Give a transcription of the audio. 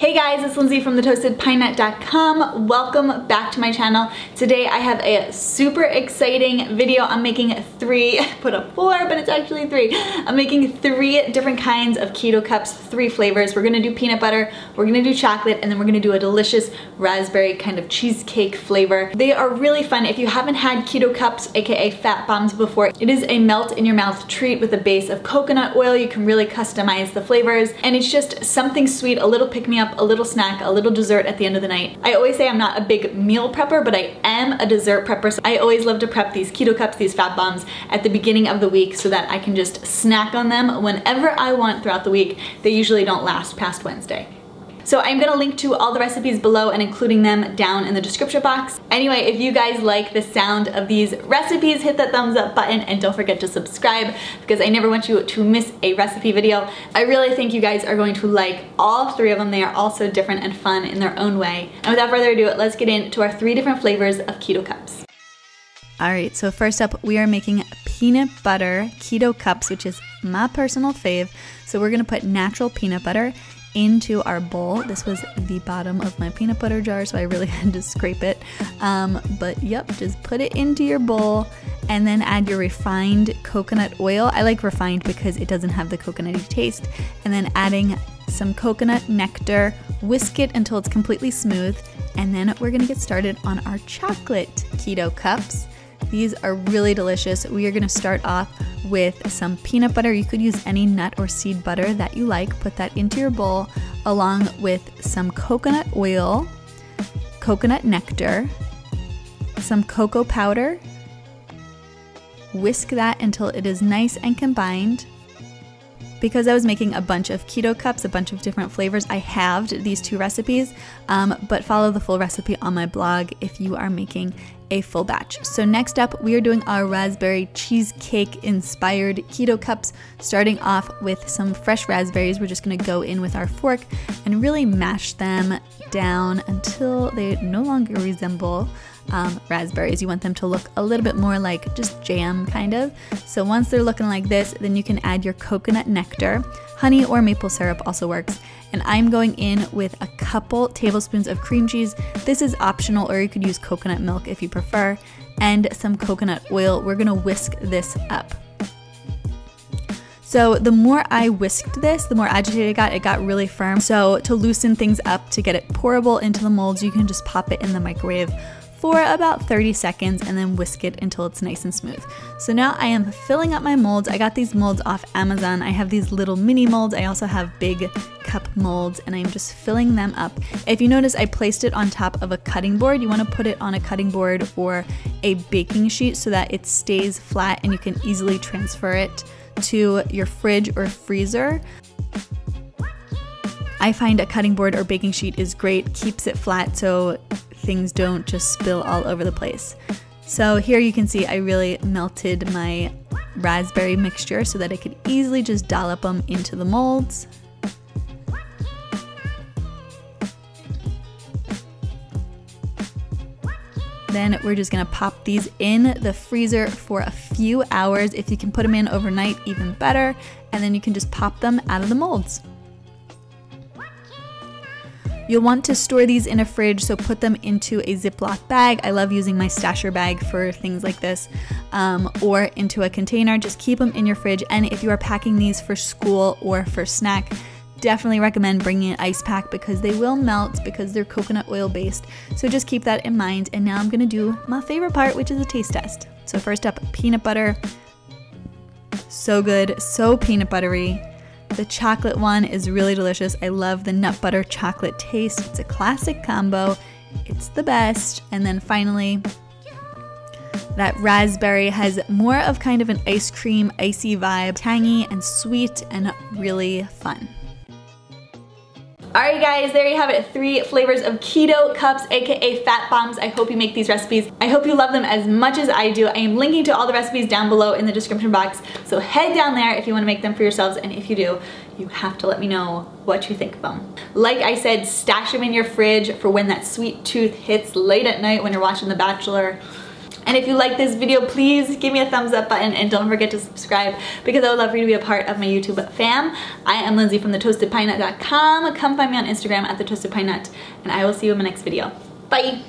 Hey guys, it's Lindsay from thetoastedpinenut.com. Welcome back to my channel. Today I have a super exciting video. I'm making three, I put up four, but it's actually three. I'm making three different kinds of keto cups, three flavors. We're gonna do peanut butter, we're gonna do chocolate, and then we're gonna do a delicious raspberry kind of cheesecake flavor. They are really fun. If you haven't had keto cups, aka fat bombs before, it is a melt in your mouth treat with a base of coconut oil. You can really customize the flavors, and it's just something sweet, a little pick-me-up, a little snack, a little dessert at the end of the night. I always say I'm not a big meal prepper, but I am a dessert prepper. So I always love to prep these keto cups, these fat bombs at the beginning of the week so that I can just snack on them whenever I want throughout the week. They usually don't last past Wednesday. So I'm gonna link to all the recipes below and including them down in the description box. Anyway, if you guys like the sound of these recipes, hit that thumbs up button and don't forget to subscribe because I never want you to miss a recipe video. I really think you guys are going to like all three of them. They are all so different and fun in their own way. And without further ado, let's get into our three different flavors of keto cups. All right, so first up, we are making peanut butter keto cups, which is my personal fave. So we're gonna put natural peanut butter into our bowl. This was the bottom of my peanut butter jar, so I really had to scrape it. But yep, just put it into your bowl and then add your refined coconut oil. I like refined because it doesn't have the coconutty taste. And then adding some coconut nectar, whisk it until it's completely smooth. And then we're gonna get started on our chocolate keto cups. These are really delicious. We are gonna start off with some peanut butter. You could use any nut or seed butter that you like. Put that into your bowl along with some coconut oil, coconut nectar, some cocoa powder. Whisk that until it is nice and combined. Because I was making a bunch of keto cups, a bunch of different flavors, I halved these two recipes, but follow the full recipe on my blog if you are making a full batch. So next up, we are doing our raspberry cheesecake inspired keto cups, starting off with some fresh raspberries. We're just gonna go in with our fork and really mash them down until they no longer resemble raspberries. You want them to look a little bit more like just jam kind of. So once they're looking like this, then you can add your coconut nectar. Honey or maple syrup also works. And I'm going in with a couple tablespoons of cream cheese. This is optional, or you could use coconut milk if you prefer, and some coconut oil. We're gonna whisk this up. So the more I whisked this, the more agitated it got really firm. So to loosen things up, to get it pourable into the molds, you can just pop it in the microwave for about 30 seconds and then whisk it until it's nice and smooth. So now I am filling up my molds. I got these molds off Amazon. I have these little mini molds. I also have big cup molds, and I'm just filling them up. If you notice, I placed it on top of a cutting board. You want to put it on a cutting board or a baking sheet so that it stays flat and you can easily transfer it to your fridge or freezer. I find a cutting board or baking sheet is great, keeps it flat so things don't just spill all over the place. So here you can see I really melted my raspberry mixture so that I could easily just dollop them into the molds. Then we're just gonna pop these in the freezer for a few hours. If you can put them in overnight, even better. And then you can just pop them out of the molds. You'll want to store these in a fridge, so put them into a Ziploc bag. I love using my stasher bag for things like this, or into a container. Just keep them in your fridge. And if you are packing these for school or for snack, definitely recommend bringing an ice pack because they will melt because they're coconut oil based. So just keep that in mind. And now I'm gonna do my favorite part, which is a taste test. So first up, peanut butter. So good, so peanut buttery. The chocolate one is really delicious. I love the nut butter chocolate taste. It's a classic combo. It's the best. And then finally, that raspberry has more of kind of an ice cream, icy vibe, tangy and sweet and really fun. Alright guys, there you have it, three flavors of keto cups, aka fat bombs. I hope you make these recipes. I hope you love them as much as I do. I am linking to all the recipes down below in the description box, so head down there if you want to make them for yourselves, and if you do, you have to let me know what you think of them. Like I said, stash them in your fridge for when that sweet tooth hits late at night when you're watching The Bachelor. And if you like this video, please give me a thumbs up button and don't forget to subscribe because I would love for you to be a part of my YouTube fam. I am Lindsay from thetoastedpinenut.com. Come find me on Instagram at thetoastedpinenut, and I will see you in my next video. Bye!